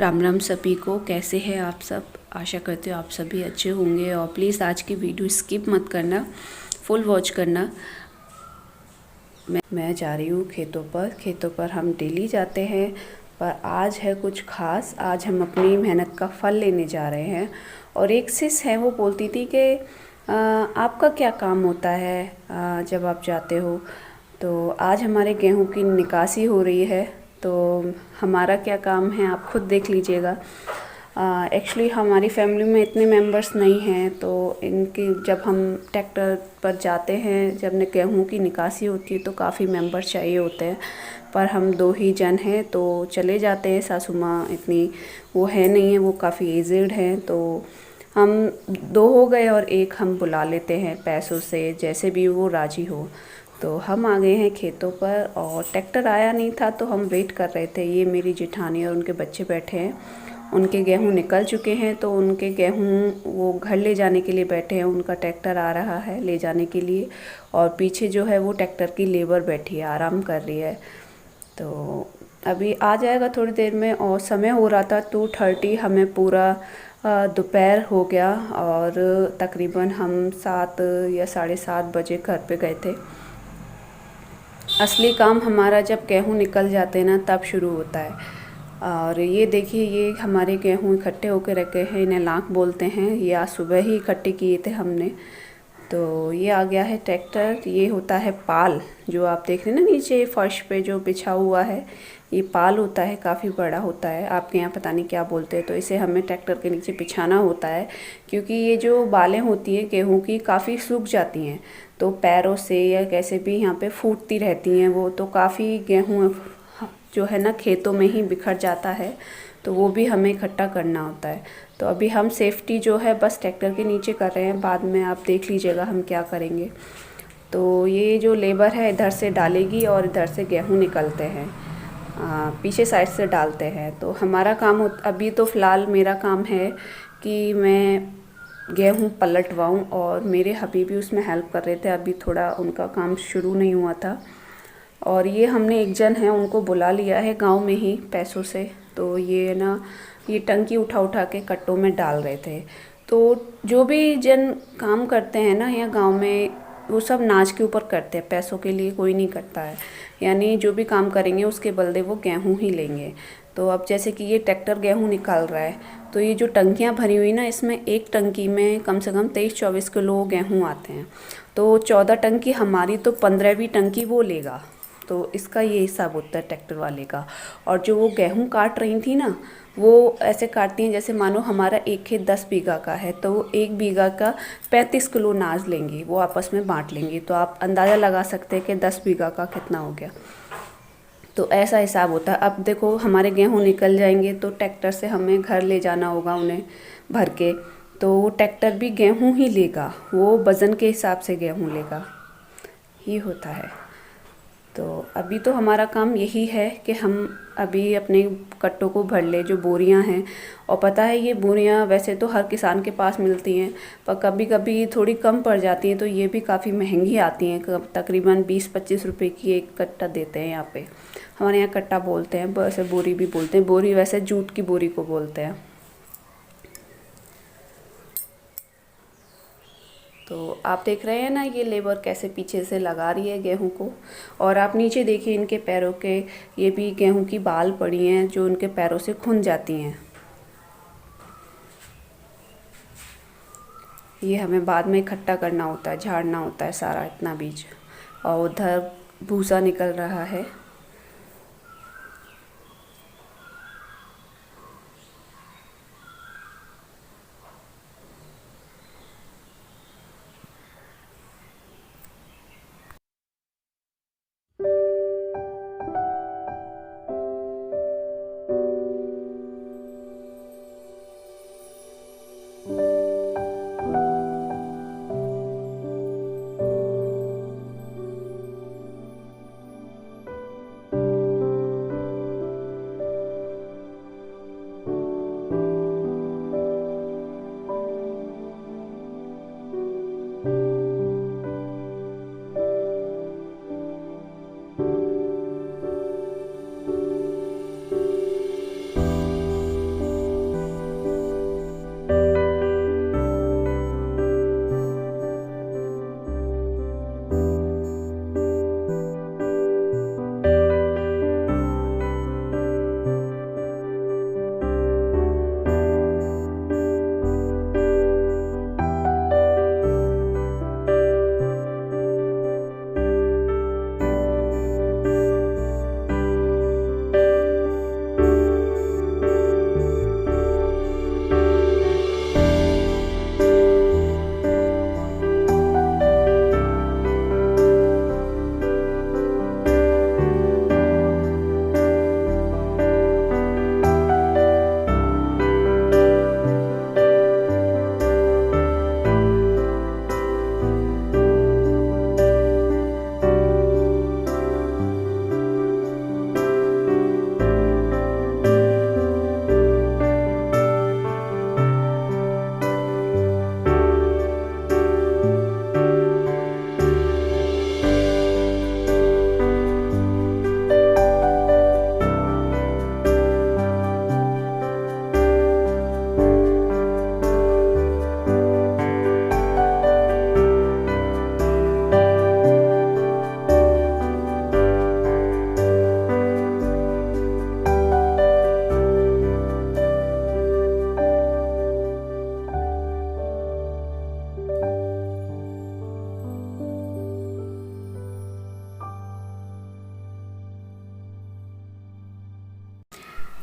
राम राम सभी को। कैसे हैं आप सब? आशा करते हो आप सभी अच्छे होंगे। और प्लीज़ आज की वीडियो स्किप मत करना, फुल वॉच करना। मैं जा रही हूँ खेतों पर हम डेली जाते हैं, पर आज है कुछ खास। आज हम अपनी मेहनत का फल लेने जा रहे हैं। और एक सिस है, वो बोलती थी कि आपका क्या काम होता है जब आप जाते हो? तो आज हमारे गेहूं की निकासी हो रही है, तो हमारा क्या काम है आप खुद देख लीजिएगा। एक्चुअली हमारी फैमिली में इतने मेंबर्स नहीं हैं, तो इनकी जब हम ट्रैक्टर पर जाते हैं, जब गेहूं की निकासी होती है तो काफ़ी मेंबर चाहिए होते हैं। पर हम दो ही जन हैं तो चले जाते हैं। सासू माँ इतनी वो है नहीं है, वो काफ़ी एजेड हैं, तो हम दो हो गए और एक हम बुला लेते हैं पैसों से, जैसे भी वो राजी हो। तो हम आ गए हैं खेतों पर और ट्रैक्टर आया नहीं था, तो हम वेट कर रहे थे। ये मेरी जेठानी और उनके बच्चे बैठे हैं, उनके गेहूं निकल चुके हैं, तो उनके गेहूं वो घर ले जाने के लिए बैठे हैं। उनका ट्रैक्टर आ रहा है ले जाने के लिए, और पीछे जो है वो ट्रैक्टर की लेबर बैठी है, आराम कर रही है। तो अभी आ जाएगा थोड़ी देर में। और समय हो रहा था 2:30, हमें पूरा दोपहर हो गया और तकरीबन हम 7 या 7:30 बजे घर पे गए थे। असली काम हमारा जब गेहूं निकल जाते हैं ना, तब शुरू होता है। और ये देखिए, ये हमारे गेहूं इकट्ठे होकर रखे हैं, इन्हें लाख बोलते हैं। ये आज सुबह ही इकट्ठे किए थे हमने। तो ये आ गया है ट्रैक्टर। ये होता है पाल, जो आप देख रहे हैं ना नीचे फर्श पे जो बिछा हुआ है, ये पाल होता है, काफ़ी बड़ा होता है। आपके यहाँ पता नहीं क्या बोलते हैं। तो इसे हमें ट्रैक्टर के नीचे बिछाना होता है, क्योंकि ये जो बालें होती हैं गेहूं की, काफ़ी सूख जाती हैं, तो पैरों से या कैसे भी यहाँ पे फूटती रहती हैं वो, तो काफ़ी गेहूं जो है ना खेतों में ही बिखर जाता है, तो वो भी हमें इकट्ठा करना होता है। तो अभी हम सेफ्टी जो है बस ट्रैक्टर के नीचे कर रहे हैं, बाद में आप देख लीजिएगा हम क्या करेंगे। तो ये जो लेबर है इधर से डालेगी और इधर से गेहूं निकलते हैं, पीछे साइड से डालते हैं। तो हमारा काम अभी तो फ़िलहाल मेरा काम है कि मैं गेहूं पलटवाऊँ, और मेरे हबीबी भी उसमें हेल्प कर रहे थे। अभी थोड़ा उनका काम शुरू नहीं हुआ था। और ये हमने एक जन है उनको बुला लिया है गांव में ही पैसों से। तो ये ना, ये टंकी उठा उठा के कट्टों में डाल रहे थे। तो जो भी जन काम करते हैं ना यहाँ गांव में, वो सब नाच के ऊपर करते हैं, पैसों के लिए कोई नहीं करता है। यानी जो भी काम करेंगे उसके बदले वो गेहूं ही लेंगे। तो अब जैसे कि ये ट्रैक्टर गेहूं निकाल रहा है, तो ये जो टंकियां भरी हुई ना, इसमें एक टंकी में कम से कम 23-24 किलो गेहूं आते हैं। तो 14 टंकी हमारी, तो 15वीं टंकी वो लेगा। तो इसका ये हिसाब होता है ट्रैक्टर वाले का। और जो वो गेहूं काट रही थी ना, वो ऐसे काटती हैं जैसे मानो हमारा एक खेत 10 बीघा का है, तो वो 1 बीघा का 35 किलो अनाज लेंगी, वो आपस में बांट लेंगी। तो आप अंदाज़ा लगा सकते हैं कि 10 बीघा का कितना हो गया। तो ऐसा हिसाब होता है। अब देखो हमारे गेहूं निकल जाएंगे, तो ट्रैक्टर से हमें घर ले जाना होगा उन्हें भर के। तो वो ट्रैक्टर भी गेहूं ही लेगा, वो वज़न के हिसाब से गेहूं लेगा, ये होता है। तो अभी तो हमारा काम यही है कि हम अभी अपने कट्टों को भर ले, जो बोरियां हैं। और पता है ये बोरियां वैसे तो हर किसान के पास मिलती हैं, पर कभी कभी थोड़ी कम पड़ जाती हैं, तो ये भी काफ़ी महंगी आती हैं। तकरीबन 20-25 रुपए की एक कट्टा देते हैं यहाँ पे। हमारे यहाँ कट्टा बोलते हैं, वैसे बोरी भी बोलते हैं। बोरी वैसे जूट की बोरी को बोलते हैं। तो आप देख रहे हैं ना, ये लेबर कैसे पीछे से लगा रही है गेहूं को। और आप नीचे देखिए इनके पैरों के, ये भी गेहूं की बाल पड़ी हैं जो उनके पैरों से खुन जाती हैं। ये हमें बाद में इकट्ठा करना होता है, झाड़ना होता है सारा इतना बीज। और उधर भूसा निकल रहा है।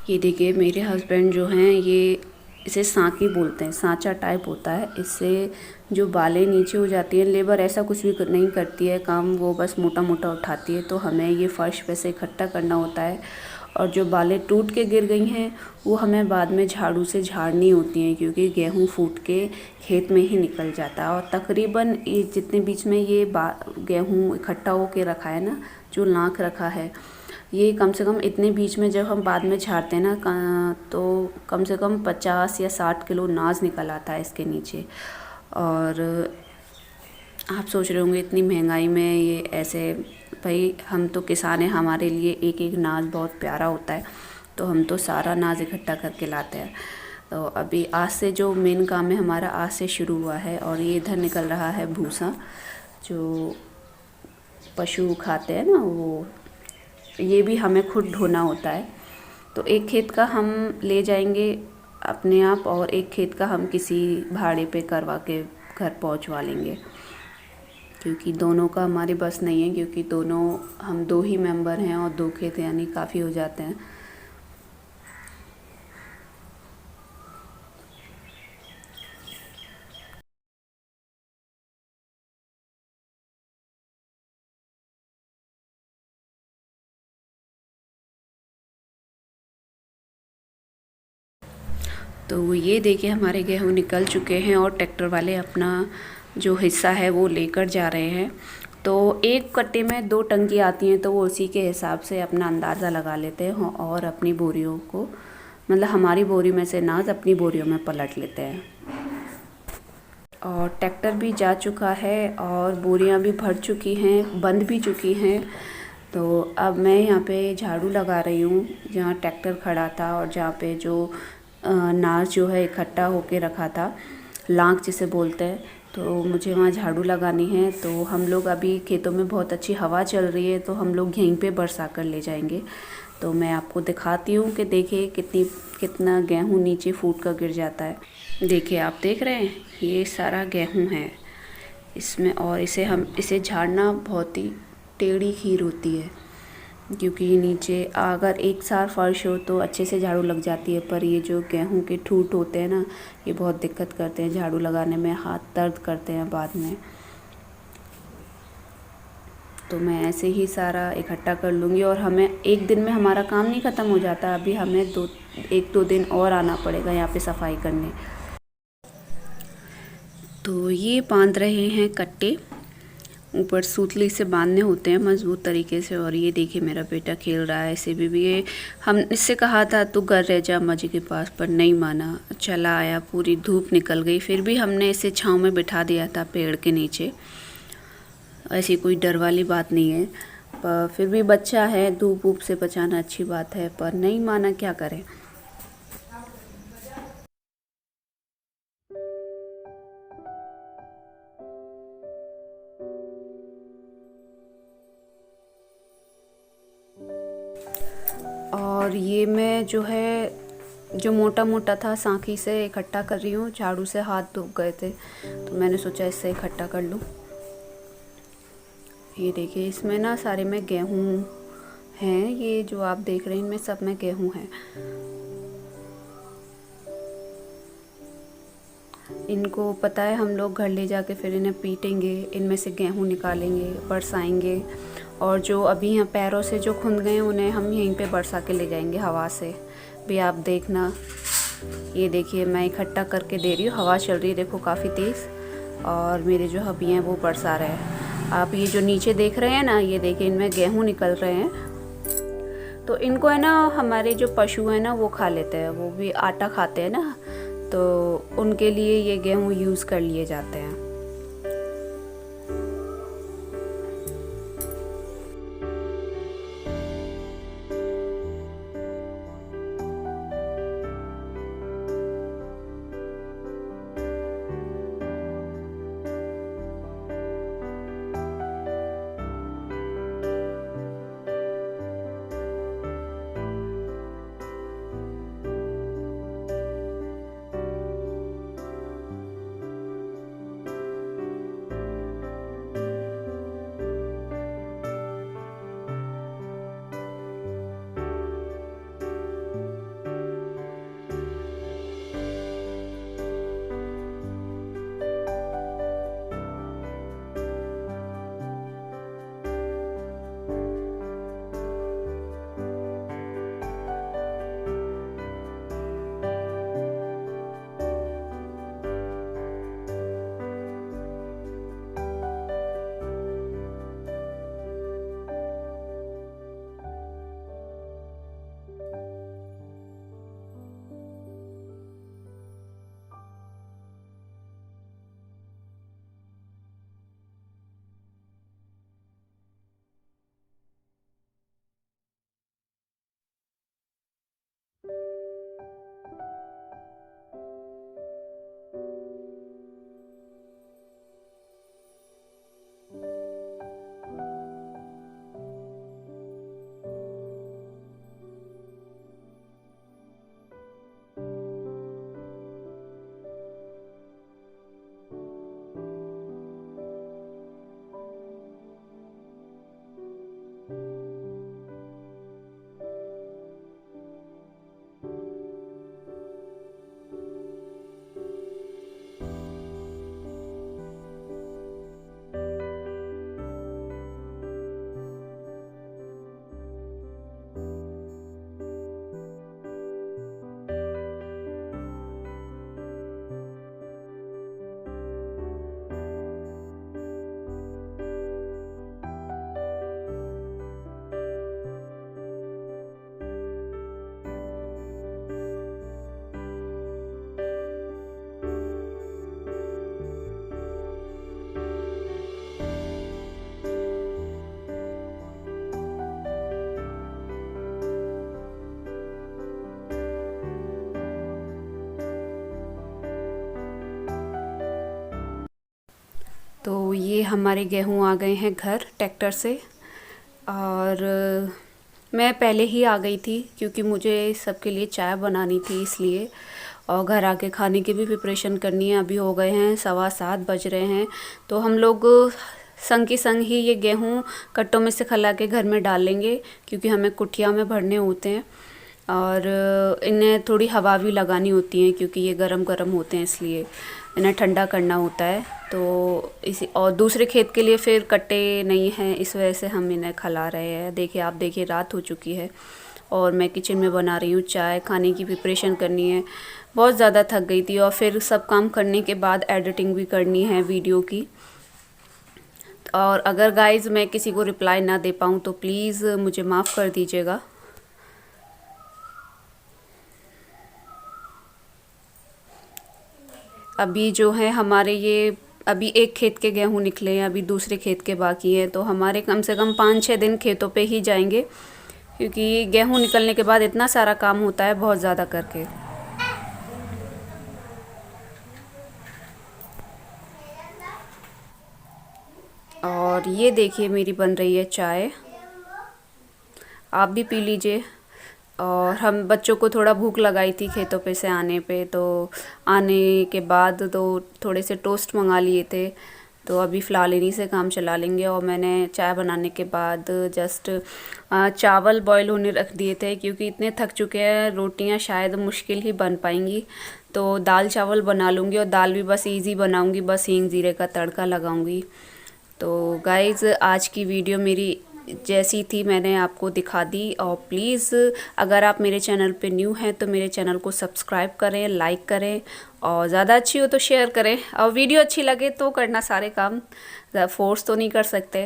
ये देखिए मेरे हस्बैंड जो हैं ये इसे सांकी बोलते हैं, सांचा टाइप होता है। इससे जो बालें नीचे हो जाती हैं, लेबर ऐसा कुछ भी नहीं करती है काम, वो बस मोटा मोटा उठाती है, तो हमें ये फर्श पे से इकट्ठा करना होता है। और जो बालें टूट के गिर गई हैं वो हमें बाद में झाड़ू से झाड़नी होती हैं, क्योंकि गेहूँ फूट के खेत में ही निकल जाता है। और तकरीबन ये जितने बीच में ये गेहूँ इकट्ठा होके रखा है ना, जो लाख रखा है, ये कम से कम इतने बीच में जब हम बाद में झाड़ते हैं ना तो कम से कम 50 या 60 किलो नाज निकल आता है इसके नीचे। और आप सोच रहे होंगे इतनी महंगाई में ये ऐसे, भाई हम तो किसान हैं, हमारे लिए एक एक नाज बहुत प्यारा होता है, तो हम तो सारा नाज इकट्ठा करके लाते हैं। तो अभी आज से जो मेन काम है हमारा, आज से शुरू हुआ है। और ये इधर निकल रहा है भूसा, जो पशु खाते हैं ना, वो ये भी हमें खुद ढोना होता है। तो एक खेत का हम ले जाएंगे अपने आप, और एक खेत का हम किसी भाड़े पे करवा के घर पहुंचवा लेंगे, क्योंकि दोनों का हमारे बस नहीं है, क्योंकि दोनों हम दो ही मेंबर हैं और दो खेत यानी काफ़ी हो जाते हैं। तो ये देखिए हमारे गेहूँ निकल चुके हैं और ट्रैक्टर वाले अपना जो हिस्सा है वो लेकर जा रहे हैं। तो एक कट्टे में 2 टंकी आती हैं, तो वो उसी के हिसाब से अपना अंदाज़ा लगा लेते हैं और अपनी बोरियों को, मतलब हमारी बोरी में से नाज अपनी बोरियों में पलट लेते हैं। और ट्रैक्टर भी जा चुका है और बोरियां भी भर चुकी हैं, बंद भी चुकी हैं। तो अब मैं यहाँ पे झाड़ू लगा रही हूँ, जहाँ ट्रैक्टर खड़ा था और जहाँ पे जो नाज जो है इकट्ठा होके रखा था, लांक जिसे बोलते हैं, तो मुझे वहाँ झाड़ू लगानी है। तो हम लोग अभी खेतों में बहुत अच्छी हवा चल रही है, तो हम लोग यहीं पे बरसा कर ले जाएंगे। तो मैं आपको दिखाती हूँ कि देखिए कितना गेहूँ नीचे फूट कर गिर जाता है। देखिए आप देख रहे हैं ये सारा गेहूँ है इसमें, और इसे झाड़ना बहुत ही टेढ़ी खीर होती है, क्योंकि नीचे अगर एक साथ फर्श हो तो अच्छे से झाड़ू लग जाती है, पर ये जो गेहूं के ठूठ होते हैं ना, ये बहुत दिक्कत करते हैं झाड़ू लगाने में, हाथ दर्द करते हैं बाद में। तो मैं ऐसे ही सारा इकट्ठा कर लूँगी, और हमें एक दिन में हमारा काम नहीं ख़त्म हो जाता, अभी हमें 1-2 दिन और आना पड़ेगा यहाँ पे सफाई करने। तो ये बांध रहे हैं कट्टे, ऊपर सूतली से बांधने होते हैं मज़बूत तरीके से। और ये देखिए मेरा बेटा खेल रहा है, इसे भी ये हम इससे कहा था तू घर रह जा अम्मा जी के पास, पर नहीं माना, चला आया। पूरी धूप निकल गई, फिर भी हमने इसे छांव में बिठा दिया था पेड़ के नीचे। ऐसी कोई डर वाली बात नहीं है, पर फिर भी बच्चा है, धूप वूप से बचाना अच्छी बात है, पर नहीं माना, क्या करें। और ये मैं जो है, जो मोटा मोटा था सांखी से इकट्ठा कर रही हूँ, झाड़ू से हाथ धुप गए थे तो मैंने सोचा इससे इकट्ठा कर लूँ। ये देखिए इसमें ना सारे में गेहूँ हैं, ये जो आप देख रहे हैं इनमें सब में गेहूँ हैं। इनको पता है हम लोग घर ले जाके फिर इन्हें पीटेंगे, इनमें से गेहूँ निकालेंगे, बरसाएंगे, और जो अभी यहाँ पैरों से जो खुंद गए उन्हें हम यहीं पे बरसा के ले जाएंगे हवा से। भी आप देखना, ये देखिए मैं इकट्ठा करके दे रही हूँ, हवा चल रही है देखो काफ़ी तेज़, और मेरे जो हबी हैं वो बरसा रहे हैं। आप ये जो नीचे देख रहे हैं ना, ये देखिए इनमें गेहूँ निकल रहे हैं। तो इनको है ना हमारे जो पशु हैं ना वो खा लेते हैं, वो भी आटा खाते हैं ना, तो उनके लिए ये गेहूँ यूज़ कर लिए जाते हैं। तो ये हमारे गेहूँ आ गए हैं घर ट्रैक्टर से। और मैं पहले ही आ गई थी क्योंकि मुझे सबके लिए चाय बनानी थी इसलिए, और घर आके खाने की भी प्रिपरेशन करनी है। अभी हो गए हैं 7:15 बज रहे हैं। तो हम लोग संग के संग ही ये गेहूँ कट्टों में से खला के घर में डाल लेंगे क्योंकि हमें कुटिया में भरने होते हैं। और इन्हें थोड़ी हवा भी लगानी होती है क्योंकि ये गरम गरम होते हैं, इसलिए इन्हें ठंडा करना होता है। तो इसी और दूसरे खेत के लिए फिर कट्टे नहीं हैं, इस वजह से हम इन्हें खिला रहे हैं। देखिए, आप देखिए रात हो चुकी है और मैं किचन में बना रही हूँ चाय, खाने की प्रिपरेशन करनी है। बहुत ज़्यादा थक गई थी और फिर सब काम करने के बाद एडिटिंग भी करनी है वीडियो की। और अगर गाइज़ मैं किसी को रिप्लाई ना दे पाऊँ तो प्लीज़ मुझे माफ़ कर दीजिएगा। अभी जो है हमारे ये अभी एक खेत के गेहूँ निकले हैं, अभी दूसरे खेत के बाकी हैं। तो हमारे कम से कम 5-6 दिन खेतों पे ही जाएंगे क्योंकि गेहूँ निकलने के बाद इतना सारा काम होता है बहुत ज़्यादा करके। और ये देखिए मेरी बन रही है चाय, आप भी पी लीजिए। और हम बच्चों को थोड़ा भूख लगाई थी खेतों पे से आने पे, तो आने के बाद तो थोड़े से टोस्ट मंगा लिए थे। तो अभी फ़िलहाल इन्हीं से काम चला लेंगे। और मैंने चाय बनाने के बाद जस्ट चावल बॉईल होने रख दिए थे क्योंकि इतने थक चुके हैं, रोटियां शायद मुश्किल ही बन पाएंगी। तो दाल चावल बना लूँगी और दाल भी बस इजी बनाऊँगी, बस हींग जीरे का तड़का लगाऊँगी। तो गाइज़ आज की वीडियो मेरी जैसी थी मैंने आपको दिखा दी। और प्लीज़ अगर आप मेरे चैनल पे न्यू हैं तो मेरे चैनल को सब्सक्राइब करें, लाइक करें, और ज़्यादा अच्छी हो तो शेयर करें। और वीडियो अच्छी लगे तो करना सारे काम, फोर्स तो नहीं कर सकते।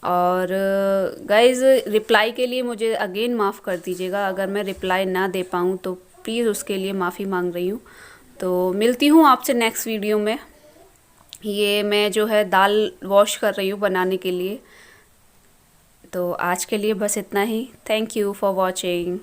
और गाइज़ रिप्लाई के लिए मुझे अगेन माफ़ कर दीजिएगा, अगर मैं रिप्लाई ना दे पाऊँ तो प्लीज़ उसके लिए माफ़ी मांग रही हूँ। तो मिलती हूँ आपसे नेक्स्ट वीडियो में। ये मैं जो है दाल वॉश कर रही हूँ बनाने के लिए। तो आज के लिए बस इतना ही। Thank you for watching.